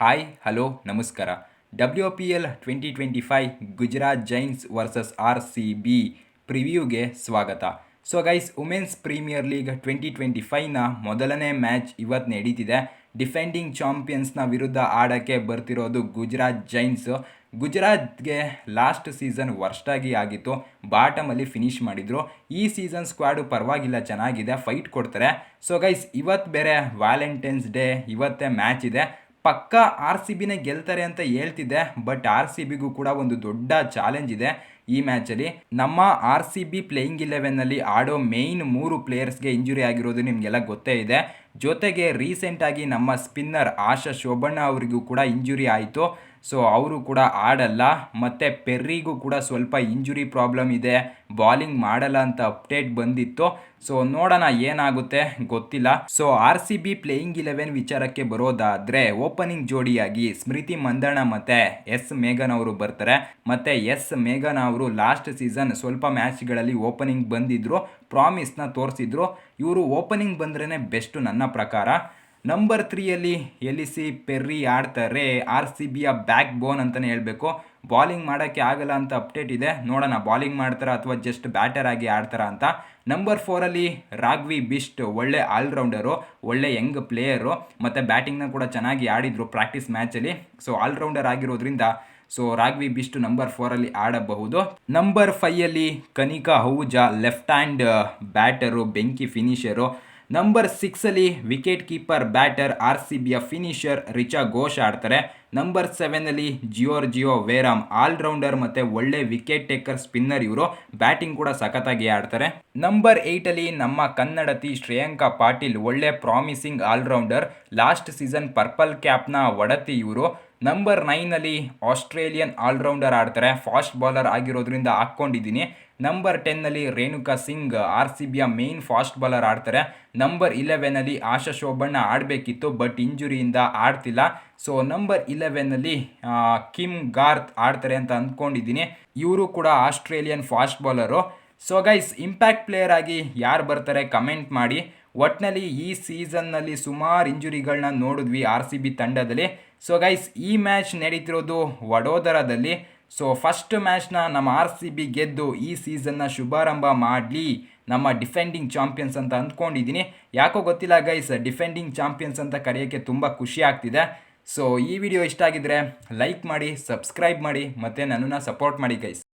Hi hello ನಮಸ್ಕಾರ. WPL 2025 Gujarat giants versus RCB ಪ್ರಿವ್ಯೂಗೆ ಸ್ವಾಗತ. So guys, womens premier league 2025ನ ಮೊದಲನೇ ಮ್ಯಾಚ್ ಇವತ್ತು ನಡೀತಿದೆ. ಡಿಫೆಂಡಿಂಗ್ ಚಾಂಪಿಯನ್ಸ್ನ ವಿರುದ್ಧ ಆಡೋಕ್ಕೆ ಬರ್ತಿರೋದು ಗುಜರಾತ್ ಜೈಂಟ್ಸು. ಗುಜರಾತ್ಗೆ ಲಾಸ್ಟ್ ಸೀಸನ್ ವರ್ಸ್ಟಾಗಿ ಆಗಿತ್ತು, ಬಾಟಮಲ್ಲಿ ಫಿನಿಷ್ ಮಾಡಿದರು. ಈ ಸೀಸನ್ ಸ್ಕ್ವಾಡು ಪರವಾಗಿಲ್ಲ, ಚೆನ್ನಾಗಿದೆ, ಫೈಟ್ ಕೊಡ್ತಾರೆ. ಸೊ ಗೈಸ್, ಇವತ್ತು ಬೇರೆ ವ್ಯಾಲೆಂಟೈನ್ಸ್ ಡೇ, ಇವತ್ತೇ ಮ್ಯಾಚ್ ಇದೆ. ಪಕ್ಕ RCBನೇ ಗೆಲ್ತಾರೆ ಅಂತ ಹೇಳ್ತಿದ್ದೆ, ಬಟ್ RCBಗೂ ಕೂಡ ಒಂದು ದೊಡ್ಡ ಚಾಲೆಂಜ್ ಇದೆ ಈ ಮ್ಯಾಚಲ್ಲಿ. ನಮ್ಮ RCB ಪ್ಲೇಯಿಂಗ್ 11ನಲ್ಲಿ ಆಡೋ ಮೇಯ್ನ್ 3 ಪ್ಲೇಯರ್ಸ್ಗೆ ಇಂಜುರಿ ಆಗಿರೋದು ನಿಮಗೆಲ್ಲ ಗೊತ್ತೇ ಇದೆ. ಜೊತೆಗೆ ರೀಸೆಂಟಾಗಿ ನಮ್ಮ ಸ್ಪಿನ್ನರ್ ಆಶಾ ಶೋಭಣ್ಣ ಅವರಿಗೂ ಕೂಡ ಇಂಜುರಿ ಆಯಿತು. ಸೊ ಅವರು ಕೂಡ ಆಡಲ್ಲ. ಮತ್ತು ಪೆರ್ರಿಗೂ ಕೂಡ ಸ್ವಲ್ಪ ಇಂಜುರಿ ಪ್ರಾಬ್ಲಮ್ ಇದೆ, ಬಾಲಿಂಗ್ ಮಾಡಲ್ಲ ಅಂತ ಅಪ್ಡೇಟ್ ಬಂದಿತ್ತು. ಸೊ ನೋಡೋಣ ಏನಾಗುತ್ತೆ ಗೊತ್ತಿಲ್ಲ. ಸೊ RCB ಪ್ಲೇಯಿಂಗ್ 11 ವಿಚಾರಕ್ಕೆ ಬರೋದಾದರೆ, ಓಪನಿಂಗ್ ಜೋಡಿಯಾಗಿ ಸ್ಮೃತಿ ಮಂದಣ್ಣ ಮತ್ತು ಎಸ್ ಮೇಘನ್ ಅವರು ಬರ್ತಾರೆ. ಮತ್ತು ಎಸ್ ಮೇಘನ್ ಅವರು ಲಾಸ್ಟ್ ಸೀಸನ್ ಸ್ವಲ್ಪ ಮ್ಯಾಚ್ಗಳಲ್ಲಿ ಓಪನಿಂಗ್ ಬಂದಿದ್ದರು, ಪ್ರಾಮಿಸ್ನ ತೋರಿಸಿದ್ರು. ಇವರು ಓಪನಿಂಗ್ ಬಂದ್ರೇ ಬೆಸ್ಟು ನನ್ನ ಪ್ರಕಾರ. ನಂಬರ್ 3ಯಲ್ಲಿ ಎಲಿಸಿ ಪೆರ್ರಿ ಆಡ್ತಾರೆ. RCBಯ ಬ್ಯಾಕ್ ಬೋನ್ ಅಂತಲೇ ಹೇಳಬೇಕು. ಬಾಲಿಂಗ್ ಮಾಡೋಕ್ಕೆ ಆಗಲ್ಲ ಅಂತ ಅಪ್ಡೇಟ್ ಇದೆ, ನೋಡೋಣ ಬಾಲಿಂಗ್ ಮಾಡ್ತಾರಾ ಅಥವಾ ಜಸ್ಟ್ ಬ್ಯಾಟರ್ ಆಗಿ ಆಡ್ತಾರಾ ಅಂತ. ನಂಬರ್ 4ರಲ್ಲಿ ರಾಘವಿ ಬಿಸ್ಟ್, ಒಳ್ಳೆ ಆಲ್ರೌಂಡರು, ಒಳ್ಳೆ ಯಂಗ್ ಪ್ಲೇಯರು, ಮತ್ತು ಬ್ಯಾಟಿಂಗ್ನ ಕೂಡ ಚೆನ್ನಾಗಿ ಆಡಿದರು ಪ್ರಾಕ್ಟೀಸ್ ಮ್ಯಾಚಲ್ಲಿ. ಸೊ ಆಲ್ರೌಂಡರ್ ಆಗಿರೋದ್ರಿಂದ ಸೊ ರಾಘವಿ ಬಿಸ್ಟ್ ನಂಬರ್ 4ರಲ್ಲಿ ಆಡಬಹುದು. ನಂಬರ್ 5ಯಲ್ಲಿ Kanika Ahuja, left hand batter, ಬೆಂಕಿ ಫಿನಿಷರು. ನಂಬರ್ 6ರಲ್ಲಿ ವಿಕೆಟ್ ಕೀಪರ್ ಬ್ಯಾಟರ್ RCBಯ ಫಿನಿಷರ್ ರಿಚಾ ಘೋಷ್ ಆಡ್ತಾರೆ. ನಂಬರ್ 7ನಲ್ಲಿ ಜಿಯೋರ್ಜಿಯೋ ವೇರಾಮ್, ಆಲ್ರೌಂಡರ್ ಮತ್ತು ಒಳ್ಳೆ ವಿಕೆಟ್ ಟೇಕರ್ ಸ್ಪಿನ್ನರ್ ಇವರು, ಬ್ಯಾಟಿಂಗ್ ಕೂಡ ಸಖತ್ತಾಗಿ ಆಡ್ತಾರೆ. ನಂಬರ್ 8ರಲ್ಲಿ ನಮ್ಮ ಕನ್ನಡತಿ ಶ್ರೇಯಾಂಕಾ ಪಾಟೀಲ್, ಒಳ್ಳೆ promising allrounder, last season purple ಕ್ಯಾಪ್ನ ಒಡತಿ ಇವರು. ನಂಬರ್ 9ನಲ್ಲಿ ಆಸ್ಟ್ರೇಲಿಯನ್ ಆಲ್ರೌಂಡರ್ ಆಡ್ತಾರೆ, ಫಾಸ್ಟ್ ಬಾಲರ್ ಆಗಿರೋದ್ರಿಂದ ಹಾಕ್ಕೊಂಡಿದ್ದೀನಿ. ನಂಬರ್ 10ನಲ್ಲಿ ರೇಣುಕಾ ಸಿಂಗ್, RCBಯ ಮೇನ್ ಫಾಸ್ಟ್ ಬಾಲರ್ ಆಡ್ತಾರೆ. ನಂಬರ್ 11ನಲ್ಲಿ ಆಶಾ ಶೋಭಣ್ಣ ಆಡಬೇಕಿತ್ತು, ಬಟ್ ಇಂಜುರಿಯಿಂದ ಆಡ್ತಿಲ್ಲ. ಸೊ ನಂಬರ್ 11ನಲ್ಲಿ ಕಿಮ್ ಗಾರ್ತ್ ಆಡ್ತಾರೆ ಅಂತ ಅಂದ್ಕೊಂಡಿದ್ದೀನಿ. ಇವರು ಕೂಡ Australian fast bowler. So guys, impact player ಆಗಿ ಯಾರು ಬರ್ತಾರೆ ಕಮೆಂಟ್ ಮಾಡಿ. ಒಟ್ಟಿನಲ್ಲಿ ಈ ಸೀಸನ್ನಲ್ಲಿ ಸುಮಾರು ಇಂಜುರಿಗಳನ್ನ ನೋಡಿದ್ವಿ RCB ತಂಡದಲ್ಲಿ. ಸೊ ಗೈಸ್, ಈ ಮ್ಯಾಚ್ ನಡೀತಿರೋದು ವಡೋದರಾದಲ್ಲಿ. ಸೊ ಫಸ್ಟ್ ಮ್ಯಾಚ್ನ ನಮ್ಮ RCB ಗೆದ್ದು ಈ ಸೀಸನ್ನ ಶುಭಾರಂಭ ಮಾಡಲಿ ನಮ್ಮ ಡಿಫೆಂಡಿಂಗ್ ಚಾಂಪಿಯನ್ಸ್ ಅಂತ ಅಂದ್ಕೊಂಡಿದ್ದೀನಿ. ಯಾಕೋ ಗೊತ್ತಿಲ್ಲ ಗೈಸ್, ಡಿಫೆಂಡಿಂಗ್ ಚಾಂಪಿಯನ್ಸ್ ಅಂತ ಕರೆಯೋಕ್ಕೆ ತುಂಬ ಖುಷಿ ಆಗ್ತಿದೆ. ಸೊ ಈ ವಿಡಿಯೋ ಇಷ್ಟ ಆಗಿದ್ರೆ ಲೈಕ್ ಮಾಡಿ, ಸಬ್ಸ್ಕ್ರೈಬ್ ಮಾಡಿ, ಮತ್ತು ನನ್ನನ್ನು ಸಪೋರ್ಟ್ ಮಾಡಿ ಗೈಸ್.